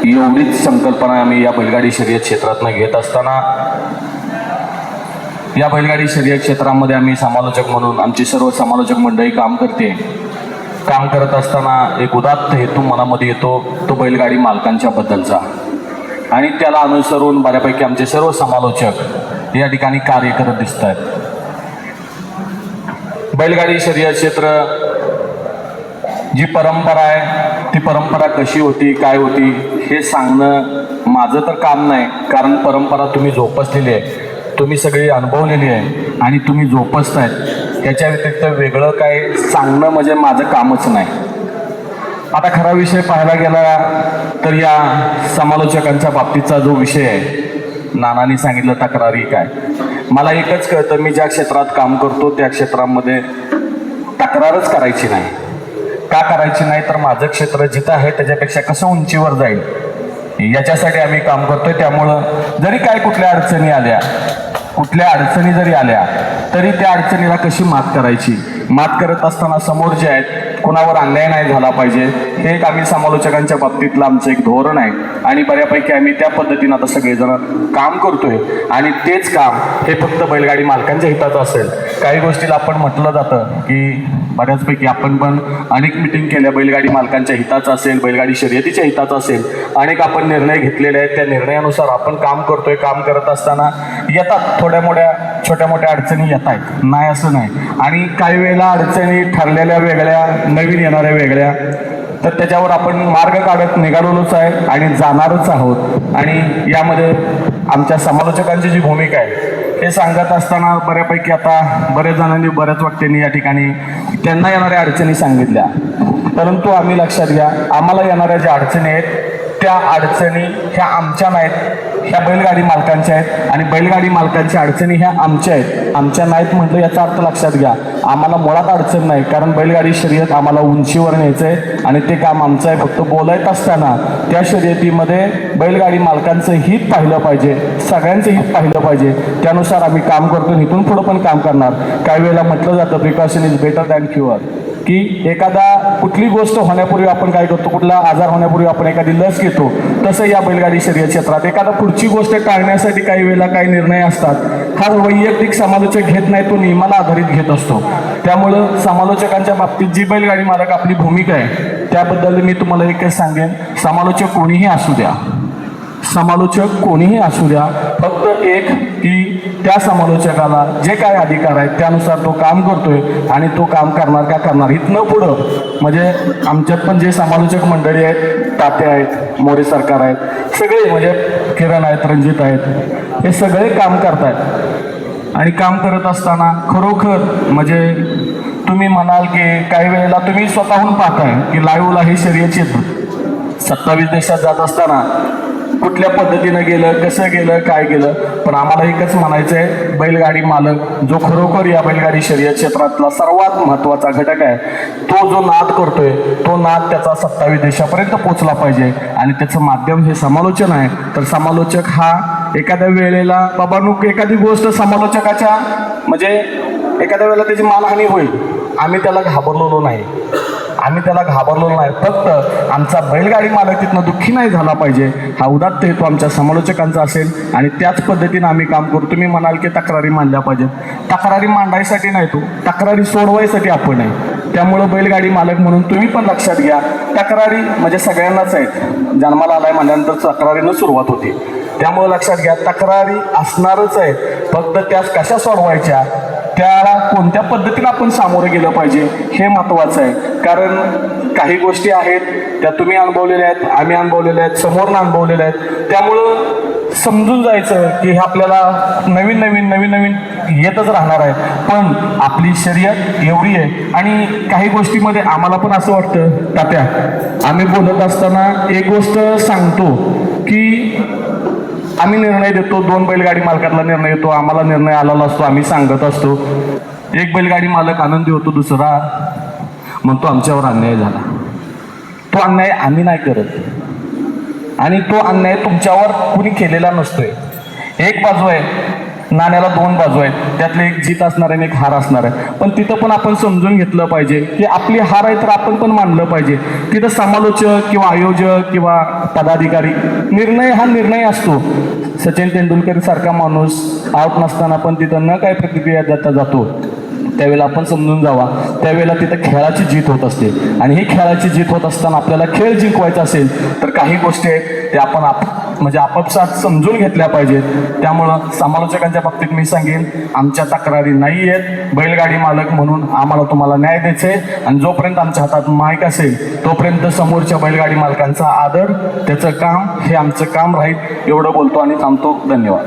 एवढीच संकल्पना आम्ही या बैलगाडी शर्यत क्षेत्रातनं घेत असताना या बैलगाडी शर्यत क्षेत्रामध्ये आम्ही समालोचक म्हणून आमची सर्व समालोचक मंडळी काम करत असताना एक उदात्त हेतू मनामध्ये येतो, तो बैलगाडी मालकांच्या बद्दलचा, आणि त्याला अनुसरून बऱ्यापैकी आमचे सर्व समालोचक या ठिकाणी कार्य करत दिसत आहेत. बैलगाडी शर्यत क्षेत्र जी परंपरा आहे ती परंपरा कशी होती, काय होती हे सांगणं माझं तर काम नाही, कारण परंपरा तुम्ही जोपासलेली आहे, तुम्ही सगळी अनुभवलेली आहे आणि तुम्ही जोपासतायत. त्याच्या व्यतिरिक्त वेगळं काय सांगणं म्हणजे माझं कामच नाही. आता खरा विषय पाहायला गेला तर या समालोचकांच्या बाबतीतचा जो विषय आहे, नानांनी सांगितलं तक्रारी काय, मला एकच कळतं, मी ज्या क्षेत्रात काम करतो त्या क्षेत्रामध्ये तक्रारच करायची नाही. का करायची नाही तर माझं क्षेत्र जिथं आहे त्याच्यापेक्षा कसं उंचीवर जाईल याच्यासाठी आम्ही काम करतोय. त्यामुळं जरी काय कुठल्या अडचणी जरी आल्या तरी त्या अडचणीला कशी मात करायची, मात करत असताना समोर जे आहेत कोणावर अन्याय नाही झाला पाहिजे, हे एक आम्ही समालोचकांच्या बाबतीतलं आमचं एक धोरण आहे आणि बऱ्यापैकी आम्ही त्या पद्धतीनं आता सगळेजण काम करतोय. आणि तेच काम हे फक्त बैलगाडी मालकांच्या हिताचं असेल. काही गोष्टीला आपण म्हटलं जातं की बऱ्याचपैकी आपण पण अनेक मिटिंग केल्या, बैलगाडी मालकांच्या हिताचं असेल, बैलगाडी शर्यतीच्या हिताचं असेल, अनेक आपण निर्णय घेतलेले आहेत, त्या निर्णयानुसार आपण काम करतोय. काम करत असताना येतात छोट्या मोठ्या अडचणी येत आहेत, नाही असं नाही, आणि काही वेळेला अडचणी ठरलेल्या वेगळ्या, नवीन येणाऱ्या वेगळ्या, तर त्याच्यावर आपण मार्ग काढत निघालेलोच आहे आणि जाणारच आहोत. आणि यामध्ये आमच्या समालोचकांची जी भूमिका आहे हे सांगत असताना बऱ्यापैकी आता बऱ्याच जणांनी बऱ्याच वक्त्यांनी या ठिकाणी त्यांना येणाऱ्या अडचणी सांगितल्या, परंतु आम्ही लक्षात घ्या, आम्हाला येणाऱ्या ज्या अडचणी आहेत त्या अडचणी ह्या आमच्या नाहीत, ह्या बैलगाडी मालकांच्या आहेत, आणि बैलगाडी मालकांच्या अडचणी ह्या आमच्या आहेत. आमच्या नाहीत म्हटलं याचा अर्थ लक्षात घ्या, आम्हाला मुळात अडचण नाही, कारण बैलगाडी शर्यत आम्हाला उंचीवर न्यायचं आहे आणि ते काम आमचं आहे. फक्त बोलायत असताना त्या शर्यतीमध्ये बैलगाडी मालकांचं हित पाहिलं पाहिजे, सगळ्यांचं हित पाहिलं पाहिजे, त्यानुसार आम्ही काम करतो. इथून पुढं पण काम करणार. काही वेळेला म्हटलं जातं precaution is better than cure, की एखादा कुठली गोष्ट होण्यापूर्वी आपण काय करतो, कुठला आजार होण्यापूर्वी आपण एखादी लस घेतो, तसं या बैलगाडी शर्यत क्षेत्रात एखादा पुढची गोष्ट टाळण्यासाठी काही वेळेला काही निर्णय असतात. हा वैयक्तिक समालोचक घेत नाही, तो नियमाला आधारित घेत असतो. त्यामुळं समालोचकांच्या बाबतीत जी बैलगाडी मालक आपली भूमिका आहे त्याबद्दल मी तुम्हाला एकच सांगेन, समालोचक कोणीही असू द्या, फक्त एक की त्या समालोचकाला जे काय अधिकार आहेत त्यानुसार तो काम करतोय आणि तो काम करणार. इथनं पुढं म्हणजे आमच्यात पण जे समालोचक मंडळी आहेत, तात्या आहेत, मोरे सरकार आहेत, सगळे म्हणजे किरण आहेत, रणजित आहेत, हे सगळे काम करतायत. आणि काम करत असताना खरोखर म्हणजे तुम्ही म्हणाल की काही वेळेला तुम्ही स्वतःहून पाहताय की लाईव्हला हे शर्यत क्षेत्र 27 देशात जात असताना कुठल्या पद्धतीनं गेलं, कसं गेलं, काय गेलं, पण आम्हाला एकच म्हणायचं आहे, बैलगाडी मालक जो खरोखर या बैलगाडी शर्यत क्षेत्रातला सर्वात महत्त्वाचा घटक आहे, तो जो नाद करतोय तो नाद त्याचा 27 देशापर्यंत पोचला पाहिजे. आणि त्याचं माध्यम हे समालोचन आहे. तर समालोचक हा एखाद्या वेळेला एखादी गोष्ट समालोचकाच्या म्हणजे एखाद्या वेळेला त्याची मानहानी होईल, आम्ही त्याला घाबरलेलो नाही, फक्त आमचा बैलगाडी मालक तिथनं दुःखी नाही झाला पाहिजे, हा उदात्त हेतू आमच्या समालोचकांचा असेल. आणि त्याच पद्धतीनं आम्ही काम करू. तुम्ही म्हणाल की तक्रारी मांडल्या पाहिजेत, तक्रारी मांडायसाठी नाही, तो तक्रारी सोडवायसाठी आपण आहे. त्यामुळं बैलगाडी मालक म्हणून तुम्ही पण लक्षात घ्या, तक्रारी म्हणजे सगळ्यांनाच आहेत, जन्माला आलाय म्हणल्यानंतर तक्रारीनं सुरुवात होती. त्यामुळं लक्षात घ्या, तक्रारी असणारच आहेत, फक्त त्यास कशा सोडवायच्या, त्याला कोणत्या पद्धतीने आपण सामोरं गेलं पाहिजे हे महत्त्वाचं आहे. कारण काही गोष्टी आहेत त्या तुम्ही अनुभवलेल्या आहेत, आम्ही अनुभवलेल्या आहेत, समोरनं अनुभवलेल्या आहेत. त्यामुळं समजून जायचं की हे आपल्याला नवीन येतच राहणार आहे. पण आपली शर्यत एवढी आहे आणि काही गोष्टीमध्ये आम्हाला पण असं वाटतं, तात्या आम्ही बोलत असताना एक गोष्ट सांगतो की आम्ही निर्णय देतो, 2 बैलगाडी मालकांना निर्णय येतो, आम्हाला निर्णय आलेला असतो, आम्ही सांगत असतो. एक बैलगाडी मालक आनंदी होतो, दुसरा म्हणतो आमच्यावर अन्याय झाला. तो अन्याय आम्ही नाही करत आणि तो अन्याय तुमच्यावर कुणी केलेला नसतोय. एक बाजू आहे नाण्याला दोन बाजू आहेत, त्यातले एक जीत असणार आणि एक हार असणार आहे. पण तिथं पण आपण समजून घेतलं पाहिजे की आपली हार आहे तर आपण पण मानलं पाहिजे. तिथं समालोचक किंवा आयोजक किंवा पदाधिकारी, निर्णय हा निर्णय असतो. सचिन तेंडुलकर सारखा माणूस आउट नसताना पण तिथं न काय प्रतिक्रिया देता जातो, त्यावेळेला आपण समजून जावा, त्यावेळेला तिथं खेळाची जीत होत असते. आणि ही खेळाची जीत होत असताना आपल्याला खेळ जिंकवायचा असेल तर काही गोष्टी आहेत त्या आपण म्हणजे आपापसात समजून घेतल्या पाहिजेत. त्यामुळं समालोचकांच्या बाबतीत मी सांगेन, आमच्या तक्रारी नाही आहेत. बैलगाडी मालक म्हणून आम्हाला तुम्हाला न्याय द्यायचा आहे आणि जोपर्यंत आमच्या हातात माईक असेल तोपर्यंत समोरच्या बैलगाडी मालकांचा आदर, त्याचं काम हे आमचं काम राहील. एवढं बोलतो आणि थांबतो. धन्यवाद.